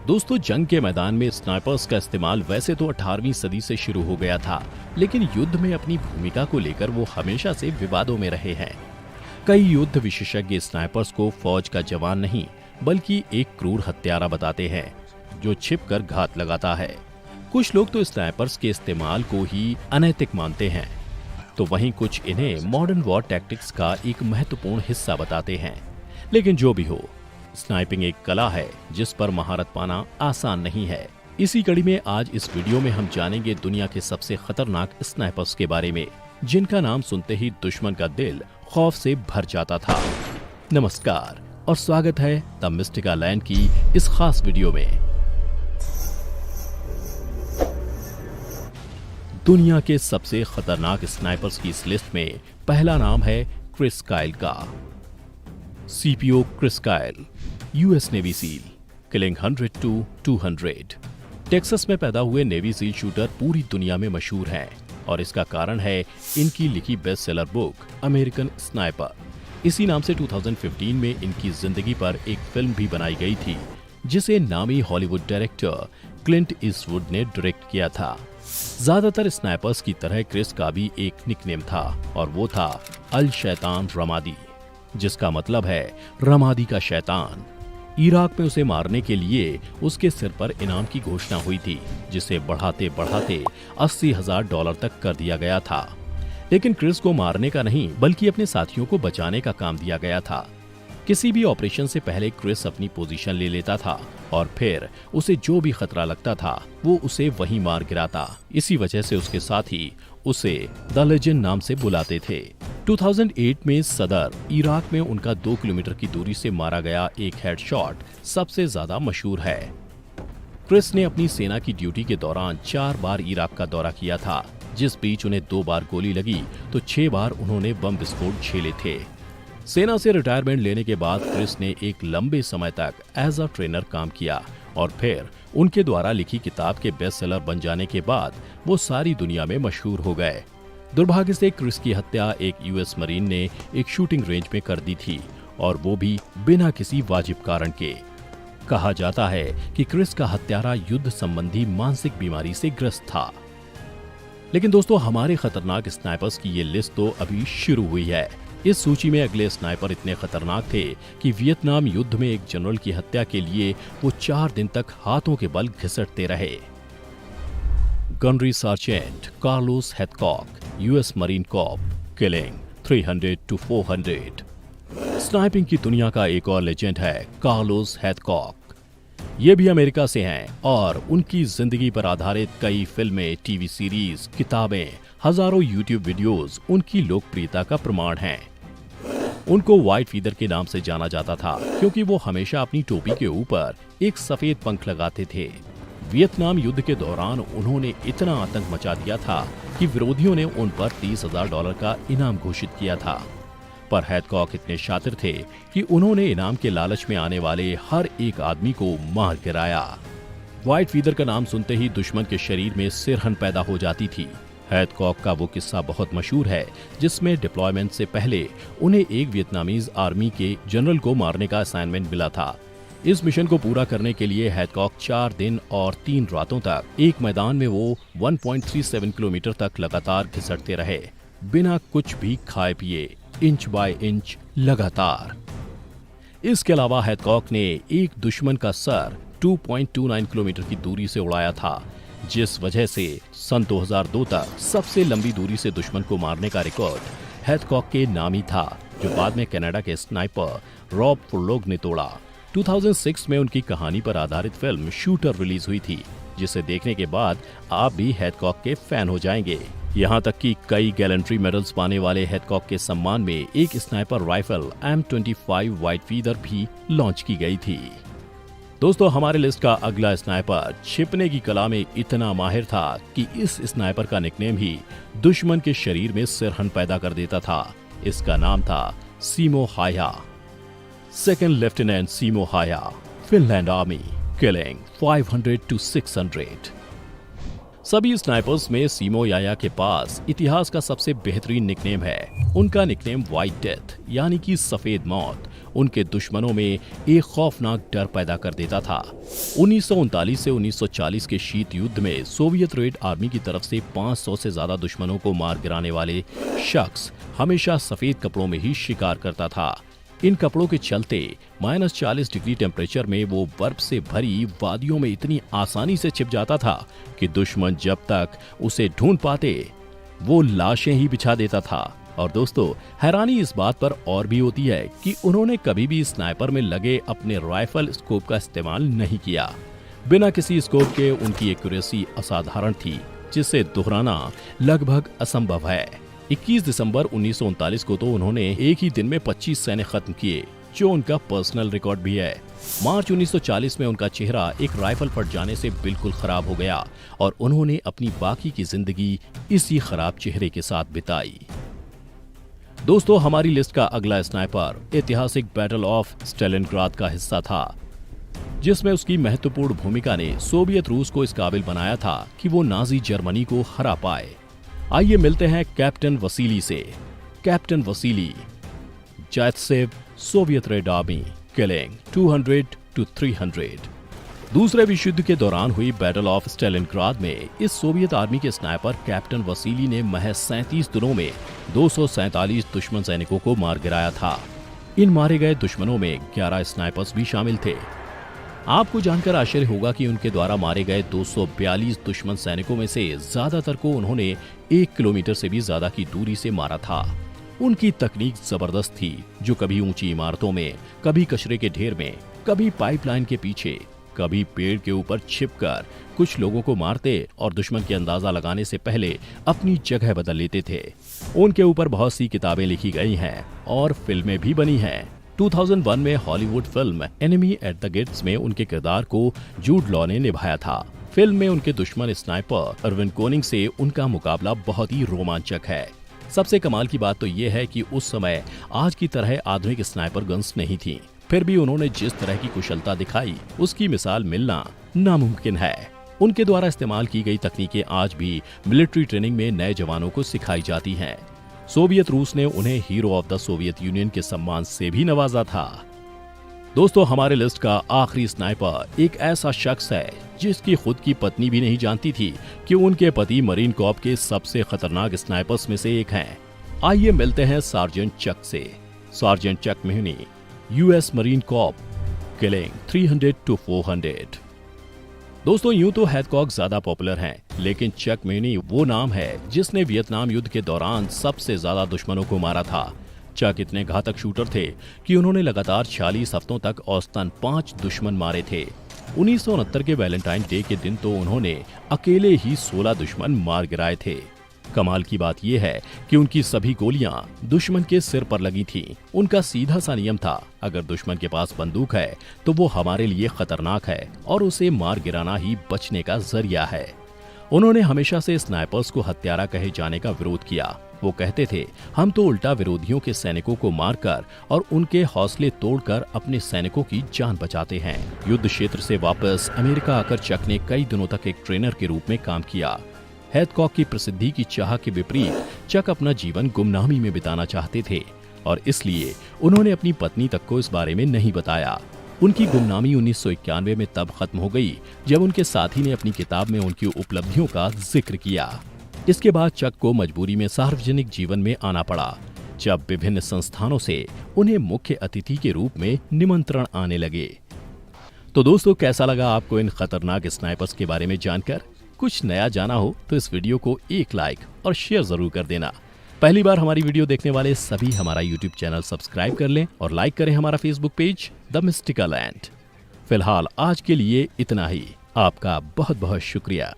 दोस्तों, जंग के मैदान में स्नाइपर्स का इस्तेमाल वैसे तो 18वीं सदी से शुरू हो गया था, लेकिन युद्ध में अपनी भूमिका को लेकर वो हमेशा से विवादों में रहे हैं। कई युद्ध विशेषज्ञ स्नाइपर्स को फौज का जवान नहीं बल्कि एक क्रूर हत्यारा बताते हैं जो छिपकर घात लगाता है। कुछ लोग तो स्नाइपर्स के इस्तेमाल को ही अनैतिक मानते हैं, तो वहीं कुछ इन्हें मॉडर्न वॉर टैक्टिक्स का एक महत्वपूर्ण हिस्सा बताते हैं। लेकिन जो भी हो, स्नाइपिंग एक कला है जिस पर महारत पाना आसान नहीं है। इसी कड़ी में आज इस वीडियो में हम जानेंगे दुनिया के सबसे खतरनाक स्नाइपर्स के बारे में, जिनका नाम सुनते ही दुश्मन का दिल खौफ से भर जाता था। नमस्कार और स्वागत है द मिस्टिका लैंड की इस खास वीडियो में। दुनिया के सबसे खतरनाक स्नाइपर्स की इस लिस्ट में पहला नाम है क्रिस काइल का। CPO Chris Kyle, US Navy SEAL, killing 100 to 200। Texas में पैदा हुए नेवी सील शूटर पूरी दुनिया में मशहूर हैं और इसका कारण है इनकी लिखी best seller book American sniper. इसी नाम से 2015 में इनकी जिंदगी पर एक फिल्म भी बनाई गई थी, जिसे नामी हॉलीवुड डायरेक्टर क्लिंट ईस्टवुड ने डायरेक्ट किया था। ज्यादातर स्नाइपर्स की तरह क्रिस का भी एक निकनेम था और वो था अल शैतान रमादी, जिसका मतलब है रमादी का शैतान। इराक में उसे मारने के लिए उसके सिर पर इनाम की घोषणा हुई थी, जिसे बढ़ाते बढ़ाते $80,000 तक कर दिया गया था। लेकिन क्रिस को मारने का नहीं बल्कि अपने साथियों को बचाने का काम दिया गया था। किसी भी ऑपरेशन से पहले क्रिस अपनी पोजीशन ले लेता था और फिर उसे जो भी खतरा लगता था वो उसे वहीं मार गिराता। इसी वजह से उसके साथी उसे द लेजेंड नाम से बुलाते थे। 2008 में सदर इराक में उनका 2 किलोमीटर की दूरी से मारा गया एक हेडशॉट सबसे ज्यादा मशहूर है। क्रिस ने अपनी सेना की ड्यूटी के दौरान 4 बार इराक का दौरा किया था, जिस बीच उन्हें 2 बार गोली लगी तो 6 बार उन्होंने बम विस्फोट झेले थे। सेना से रिटायरमेंट लेने के बाद क्रिस ने एक लंबे समय तक एज अ ट्रेनर काम किया और फिर उनके द्वारा लिखी किताब के बेस्ट सेलर बन जाने के बाद वो सारी दुनिया में मशहूर हो गए। दुर्भाग्य से क्रिस की हत्या एक यूएस मरीन ने एक शूटिंग रेंज में कर दी थी, और वो भी बिना किसी वाजिब कारण के। कहा जाता है कि क्रिस का हत्यारा युद्ध संबंधी मानसिक बीमारी से ग्रस्त था। लेकिन दोस्तों, हमारे खतरनाक स्नाइपर्स की ये लिस्ट तो अभी शुरू हुई है। इस सूची में अगले स्नाइपर इतने खतरनाक थे कि वियतनाम युद्ध में एक जनरल की हत्या के लिए वो 4 दिन तक हाथों के बल घिसटते रहे। Gunnery sergeant Carlos Hathcock, US marine corps, killing 300 to 400। Sniping की दुनिया का एक और लेजेंड है कार्लोस हैथकॉक। ये भी अमेरिका से हैं और उनकी जिंदगी पर आधारित कई फिल्में, टीवी सीरीज, किताबें, हजारों यूट्यूब वीडियोस उनकी लोकप्रियता का प्रमाण हैं। उनको व्हाइट फीदर के नाम से जाना जाता था क्योंकि वो हमेशा अपनी टोपी के ऊपर एक सफेद पंख लगाते थे। वियतनाम युद्ध के दौरान उन्होंने इतना आतंक मचा दिया था कि विरोधियों ने उन पर $30,000 का इनाम घोषित किया था। पर हैथकॉक इतने शातिर थे कि उन्होंने इनाम के लालच में आने वाले हर एक आदमी को मार गिराया। व्हाइट फीदर का नाम सुनते ही दुश्मन के शरीर में सिरहन पैदा हो जाती थी। हैथकॉक का वो किस्सा बहुत मशहूर है जिसमें डिप्लॉयमेंट से पहले उन्हें एक वियतनामीज आर्मी के जनरल को मारने का असाइनमेंट मिला था। इस मिशन को पूरा करने के लिए हैथकॉक 4 दिन और 3 रातों तक एक मैदान में वो 1.37 किलोमीटर तक लगातार घिसटते रहे, बिना कुछ भी खाए पिए, इंच बाय इंच लगातार। इसके अलावा हैथकॉक ने एक दुश्मन का सर 2.29 किलोमीटर की दूरी से उड़ाया था, जिस वजह से सन 2002 तक सबसे लंबी दूरी से दुश्मन को मारने का रिकॉर्ड हैथकॉक के नाम ही था, जो बाद में कनाडा के स्नाइपर रॉब फुरलोग ने तोड़ा। 2006 में उनकी कहानी पर आधारित फिल्म शूटर रिलीज हुई थी, जिसे देखने के बाद आप भी हैथकॉक के फैन हो जाएंगे। यहाँ तक कि कई गैलेंट्री मेडल्स पाने वाले हैथकॉक के सम्मान में एक sniper rifle M25 white feather भी लॉन्च की गई थी। दोस्तों, हमारे लिस्ट का अगला स्नाइपर छिपने की कला में इतना माहिर था कि इस स्नाइपर का निकनेम ही दुश्मन के शरीर में सिरहन पैदा कर देता था। इसका नाम था सीमो हाया। सेकंड लेफ्टिनेंट सीमो हाया, फिनलैंड आर्मी, किलिंग 500 to 600। सभी स्नाइपर्स में सीमो याया के पास इतिहास का सबसे बेहतरीन निकनेम है। उनका निकनेम व्हाइट डेथ यानी कि सफेद मौत उनके दुश्मनों में एक खौफनाक डर पैदा कर देता था। 1939 से 1940 के शीत युद्ध में सोवियत रेड आर्मी की तरफ से 500 से ज्यादा दुश्मनों को मार गिराने वाले शख्स हमेशा सफेद कपड़ों में ही शिकार करता था। इन कपड़ों के चलते -40 डिग्री टेम्परेचर में वो बर्फ से भरी वादियों में इतनी आसानी से छिप जाता था कि दुश्मन जब तक उसे ढूंढ पाते वो लाशें ही बिछा देता था। और दोस्तों, हैरानी इस बात पर और भी होती है कि उन्होंने कभी भी स्नाइपर में लगे अपने राइफल स्कोप का इस्तेमाल नहीं किया। बिना किसी स्कोप के उनकी एक्यूरेसी असाधारण थी, जिसे दोहराना लगभग असंभव है। 21 दिसंबर 1939 को तो उन्होंने एक ही दिन में 25 सैनिक खत्म किए, जो उनका पर्सनल रिकॉर्ड भी है। मार्च 1940 में उनका चेहरा एक राइफल फट जाने से बिल्कुल खराब हो गया और उन्होंने अपनी बाकी की जिंदगी इसी खराब चेहरे के साथ बिताई। दोस्तों, हमारी लिस्ट का अगला स्नाइपर ऐतिहासिक बैटल ऑफ स्टालिनग्राद का हिस्सा था, जिसमें उसकी महत्वपूर्ण भूमिका ने सोवियत रूस को इस काबिल बनाया था कि वो नाजी जर्मनी को हरा पाए। आइए मिलते हैं कैप्टन वसीली से। Captain Vasily, Zaitsev, Soviet red army, killing 200 to 300। दूसरे विश्व युद्ध के दौरान हुई बैटल ऑफ स्टालिनग्राद में इस सोवियत आर्मी के स्नाइपर कैप्टन वसीली ने महज 37 दिनों में 247 दुश्मन सैनिकों को मार गिराया था। इन मारे गए दुश्मनों में 11 स्नाइपर्स भी शामिल थे। आपको जानकर आश्चर्य होगा कि उनके द्वारा मारे गए 242 दुश्मन सैनिकों में से ज्यादातर को उन्होंने 1 किलोमीटर से भी ज्यादा की दूरी से मारा था। उनकी तकनीक जबरदस्त थी, जो कभी ऊंची इमारतों में, कभी कचरे के ढेर में, कभी पाइपलाइन के पीछे, कभी पेड़ के ऊपर छिपकर कुछ लोगों को मारते और दुश्मन की अंदाजा लगाने से पहले अपनी जगह बदल लेते थे। उनके ऊपर बहुत सी किताबें लिखी गई हैं और फिल्में भी बनी हैं। 2001 में Hollywood film enemy at the gates में उनके किरदार को जूड लॉ ने निभाया था। फिल्म में उनके दुश्मन स्नाइपर अर्विन कोनिग से उनका मुकाबला बहुत ही रोमांचक है। सबसे कमाल की बात तो ये है कि उस समय आज की तरह आधुनिक स्नाइपर गन्स नहीं थी, फिर भी उन्होंने जिस तरह की कुशलता दिखाई उसकी मिसाल मिलना नामुमकिन है। उनके द्वारा इस्तेमाल की गई तकनीकें आज भी मिलिट्री ट्रेनिंग में नए जवानों को सिखाई जाती हैं। सोवियत रूस ने उन्हें hero of the Soviet union के सम्मान से भी नवाजा था। दोस्तों, हमारे लिस्ट का आखिरी स्नाइपर एक ऐसा शख्स है जिसकी खुद की पत्नी भी नहीं जानती थी कि उनके पति मरीन कॉर्प के सबसे खतरनाक स्नाइपर्स में से एक हैं। आइए मिलते हैं सार्जेंट चक से। Sergeant Chuck Mawhinney, US marine corps, killing 300 to 400। दोस्तों, यूं तो हैदकॉक ज्यादा पॉपुलर हैं, लेकिन चक मेहनी वो नाम है जिसने वियतनाम युद्ध के दौरान सबसे ज्यादा दुश्मनों को मारा था। चक इतने घातक शूटर थे कि उन्होंने लगातार 46 हफ्तों तक औसतन 5 दुश्मन मारे थे। 1969 के वैलेंटाइन डे के दिन तो उन्होंने अकेले ही 16 दुश्मन मार गिराए थे। कमाल की बात यह है कि उनकी सभी गोलियां दुश्मन के सिर पर लगी थीं। उनका सीधा सा नियम था, अगर दुश्मन के पास बंदूक है तो वो हमारे लिए खतरनाक है और उसे मार गिराना ही बचने का जरिया है। उन्होंने हमेशा से स्नाइपर्स को हत्यारा कहे जाने का विरोध किया। वो कहते थे, हम तो उल्टा विरोधियों के सैनिकों को मारकर और उनके हौसले तोड़कर अपने सैनिकों की जान बचाते हैं। युद्ध क्षेत्र से वापस अमेरिका आकर चक ने कई दिनों तक एक ट्रेनर के रूप में काम किया। हैदकॉक की प्रसिद्धि की चाह के विपरीत चक अपना जीवन गुमनामी में बिताना चाहते थे और इसलिए उन्होंने अपनी पत्नी तक को इस बारे में नहीं बताया। उनकी गुमनामी 1991 में तब खत्म हो गई जब उनके साथी ने अपनी किताब में उनकी उपलब्धियों का जिक्र किया। इसके बाद चक को मजबूरी में सार्वजनिक जीवन में आना पड़ा, जब विभिन्न संस्थानों से उन्हें मुख्य अतिथि के रूप में निमंत्रण आने लगे। तो दोस्तों, कैसा लगा आपको इन खतरनाक स्नाइपर्स के बारे में जानकर? कुछ नया जाना हो तो इस वीडियो को एक लाइक और शेयर जरूर कर देना। पहली बार हमारी वीडियो देखने वाले सभी हमारा यूट्यूब चैनल सब्सक्राइब कर लें और लाइक करें हमारा Facebook page the mystical land. फिलहाल आज के लिए इतना ही। आपका बहुत बहुत शुक्रिया।